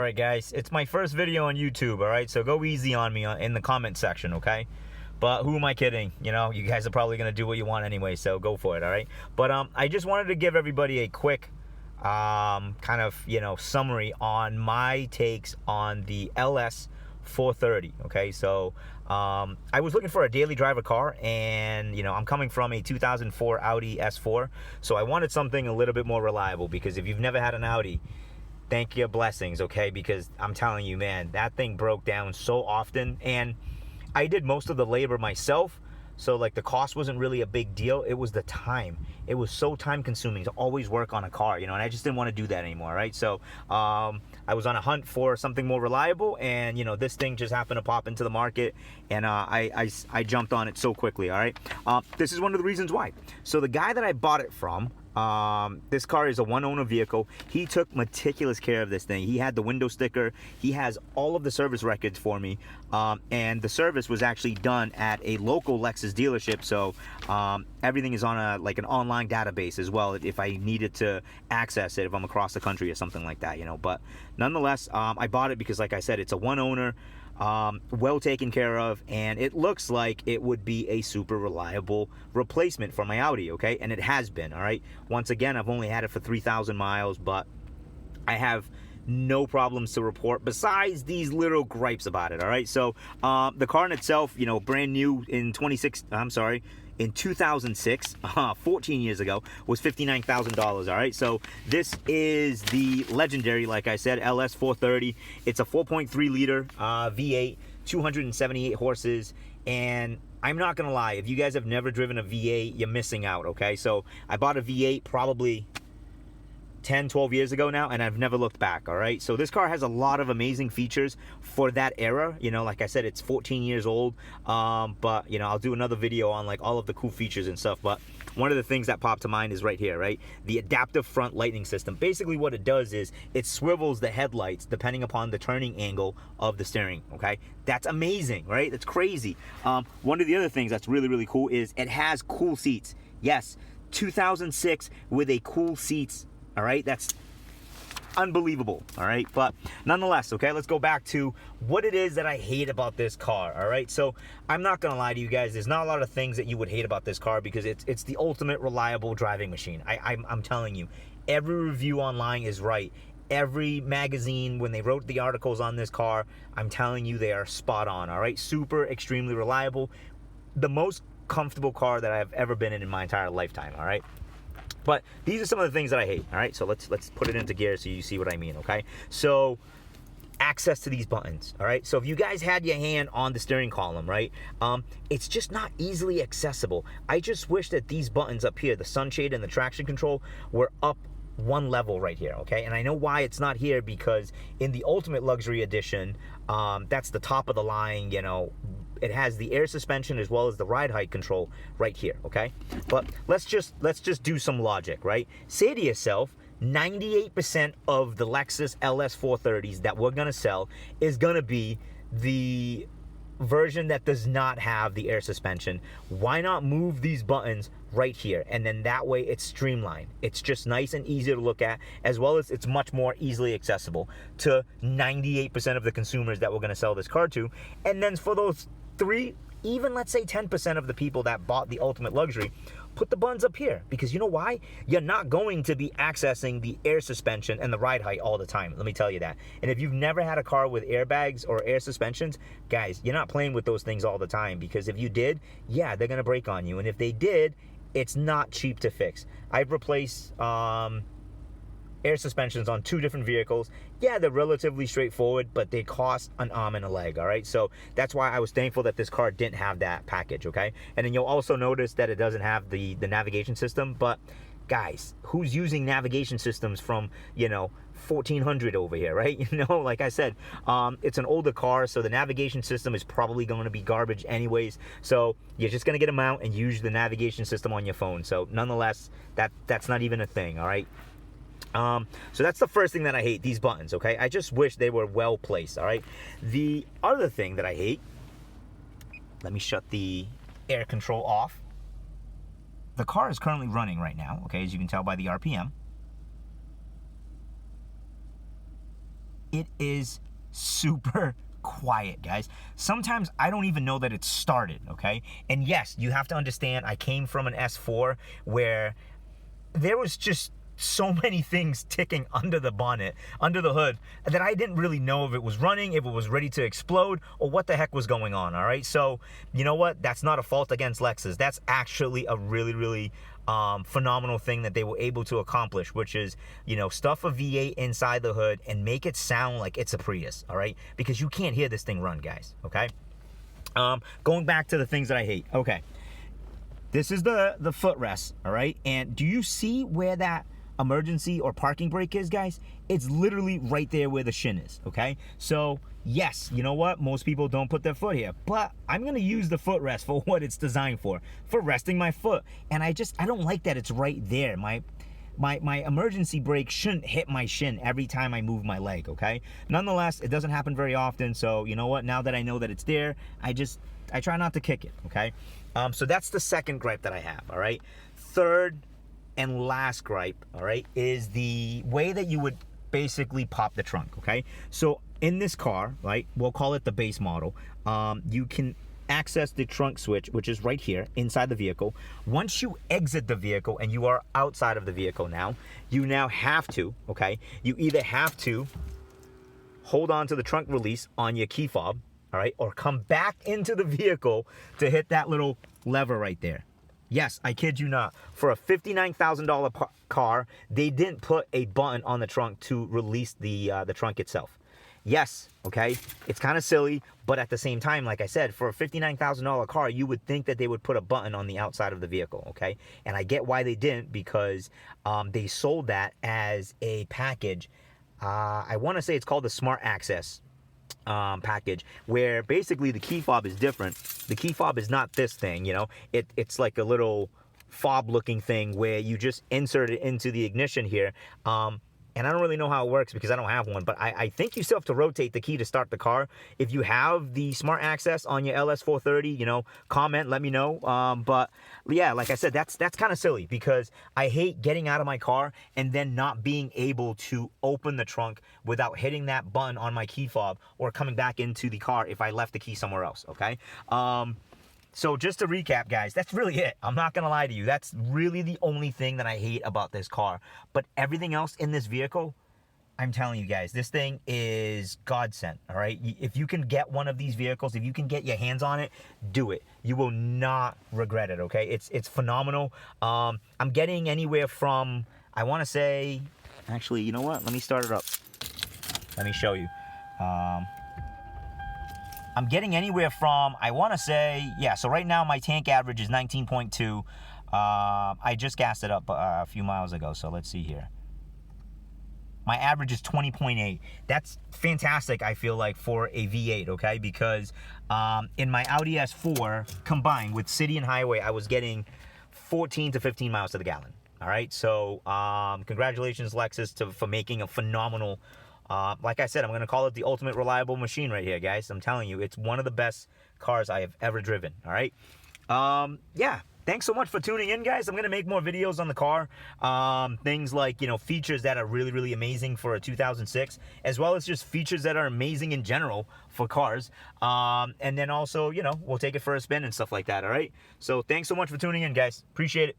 Alright guys, it's my first video on YouTube, alright? So go easy on me in the comment section, okay? But who am I kidding? You know, you guys are probably going to do what you want anyway, so go for it, alright? But I just wanted to give everybody a quick kind of, summary on my takes on the LS430, okay? So I was looking for a daily driver car, and I'm coming from a 2004 Audi S4, so I wanted something a little bit more reliable, because if you've never had an Audi, thank your blessings, okay? Because I'm telling you, man, that thing broke down so often, and I did most of the labor myself, so like the cost wasn't really a big deal. It was the time. It was so time consuming to always work on a car, and I just didn't want to do that anymore, right? So I was on a hunt for something more reliable, and this thing just happened to pop into the market, and I jumped on it so quickly, all right? This is one of the reasons why. So the guy that I bought it from, this car is a one-owner vehicle. He took meticulous care of this thing. He had the window sticker. He has all of the service records for me, and the service was actually done at a local Lexus dealership. So everything is on an online database as well, if I needed to access it, if I'm across the country or something like that, But nonetheless, I bought it because, like I said, it's a one-owner. Well taken care of, and it looks like it would be a super reliable replacement for my Audi, okay? And it has been, all right? Once again, I've only had it for 3,000 miles, but I have no problems to report besides these little gripes about it, all right? So the car in itself, brand new in 2006, 14 years ago, was $59,000, all right? So this is the legendary, like I said, LS430. It's a 4.3 liter V8, 278 horses, and I'm not gonna lie, if you guys have never driven a V8, you're missing out, okay? So I bought a V8 probably 10, 12 years ago now, and I've never looked back, all right? So this car has a lot of amazing features for that era. Like I said, it's 14 years old, but, I'll do another video on, all of the cool features and stuff, but one of the things that popped to mind is right here, right? The adaptive front lighting system. Basically what it does is it swivels the headlights depending upon the turning angle of the steering, okay? That's amazing, right? That's crazy. One of the other things that's really, really cool is it has cool seats. Yes, 2006 with a cool seats. All right, that's unbelievable, all right? But nonetheless, okay, let's go back to what it is that I hate about this car, all right? So I'm not gonna lie to you guys, there's not a lot of things that you would hate about this car, because it's the ultimate reliable driving machine. I'm telling you, every review online is right. Every magazine, when they wrote the articles on this car, I'm telling you, they are spot on, all right? Super, extremely reliable. The most comfortable car that I've ever been in my entire lifetime, all right? But these are some of the things that I hate, all right? So let's put it into gear so you see what I mean, okay? So access to these buttons, all right? So if you guys had your hand on the steering column, right, it's just not easily accessible. I just wish that these buttons up here, the sunshade and the traction control, were up one level right here, okay? And I know why it's not here, because in the Ultimate Luxury Edition, that's the top of the line, it has the air suspension as well as the ride height control right here, okay? But let's just do some logic, right? Say to yourself, 98% of the Lexus LS430s that we're gonna sell is gonna be the version that does not have the air suspension. Why not move these buttons right here? And then that way it's streamlined. It's just nice and easy to look at, as well as it's much more easily accessible to 98% of the consumers that we're going to sell this car to. And then for those even let's say 10% of the people that bought the Ultimate Luxury, put the buttons up here, because you know why? You're not going to be accessing the air suspension and the ride height all the time, let me tell you that. And if you've never had a car with airbags or air suspensions, guys, you're not playing with those things all the time, because if you did, yeah, they're gonna break on you. And if they did, it's not cheap to fix. I've replaced air suspensions on 2 different vehicles. Yeah, they're relatively straightforward, but they cost an arm and a leg, all right? So that's why I was thankful that this car didn't have that package, okay? And then you'll also notice that it doesn't have the navigation system, but guys, who's using navigation systems from, 1400 over here, right? Like I said, it's an older car, so the navigation system is probably going to be garbage anyways. So you're just going to get them out and use the navigation system on your phone. So nonetheless, that's not even a thing, all right? So that's the first thing that I hate, these buttons, okay? I just wish they were well placed, all right? The other thing that I hate, let me shut the air control off. The car is currently running right now, okay, as you can tell by the RPM. it is super quiet, guys. Sometimes I don't even know that it started, okay? And yes, you have to understand, I came from an S4 where there was just so many things ticking under the bonnet, under the hood, that I didn't really know if it was running, if it was ready to explode, or what the heck was going on, all right? So, you know what? That's not a fault against Lexus. That's actually a really, really phenomenal thing that they were able to accomplish, which is, you know, stuff a V8 inside the hood and make it sound like it's a Prius, all right? Because you can't hear this thing run, guys, okay? Going back to the things that I hate, okay. This is the footrest, all right? And do you see where that emergency or parking brake is, guys? It's literally right there where the shin is, okay? So, yes, you know what? Most people don't put their foot here, but I'm gonna use the footrest for what it's designed for resting my foot. And I don't like that it's right there. My emergency brake shouldn't hit my shin every time I move my leg, okay? Nonetheless, it doesn't happen very often, so you know what? Now that I know that it's there, I try not to kick it, okay? So that's the second gripe that I have, all right? Third and last gripe, all right, is the way that you would basically pop the trunk, okay? So in this car, right, we'll call it the base model, you can access the trunk switch, which is right here inside the vehicle. Once you exit the vehicle and you are outside of the vehicle now, you now have to, okay, you either have to hold on to the trunk release on your key fob, all right, or come back into the vehicle to hit that little lever right there. Yes, I kid you not. For a $59,000 car, they didn't put a button on the trunk to release the trunk itself. Yes, okay, it's kind of silly, but at the same time, like I said, for a $59,000 car, you would think that they would put a button on the outside of the vehicle, okay? And I get why they didn't, because they sold that as a package. I want to say it's called the Smart Access package, where basically the key fob is different. The key fob is not this thing, you know, it's like a little fob looking thing where you just insert it into the ignition here. And I don't really know how it works because I don't have one, but I think you still have to rotate the key to start the car. If you have the Smart Access on your LS430, you know, comment, let me know. But yeah, like I said, that's kind of silly, because I hate getting out of my car and then not being able to open the trunk without hitting that button on my key fob or coming back into the car if I left the key somewhere else, okay? So just to recap, guys, that's really it. I'm not going to lie to you. That's really the only thing that I hate about this car. But everything else in this vehicle, I'm telling you guys, this thing is godsend, all right? If you can get one of these vehicles, if you can get your hands on it, do it. You will not regret it, okay? It's phenomenal. I'm getting anywhere from, I want to say, actually, you know what? Let me start it up. Let me show you. I'm getting anywhere from, I want to say, yeah, so right now my tank average is 19.2. I just gassed it up a few miles ago, so let's see here. My average is 20.8. That's fantastic, I feel like, for a V8, okay? Because in my Audi S4, combined with city and highway, I was getting 14 to 15 miles to the gallon, all right? So congratulations, Lexus, for making a phenomenal, like I said, I'm going to call it the ultimate reliable machine right here, guys. I'm telling you, it's one of the best cars I have ever driven, all right? Yeah, thanks so much for tuning in, guys. I'm going to make more videos on the car. Things like, you know, features that are really, really amazing for a 2006, as well as just features that are amazing in general for cars. And then also, you know, we'll take it for a spin and stuff like that, all right? So thanks so much for tuning in, guys. Appreciate it.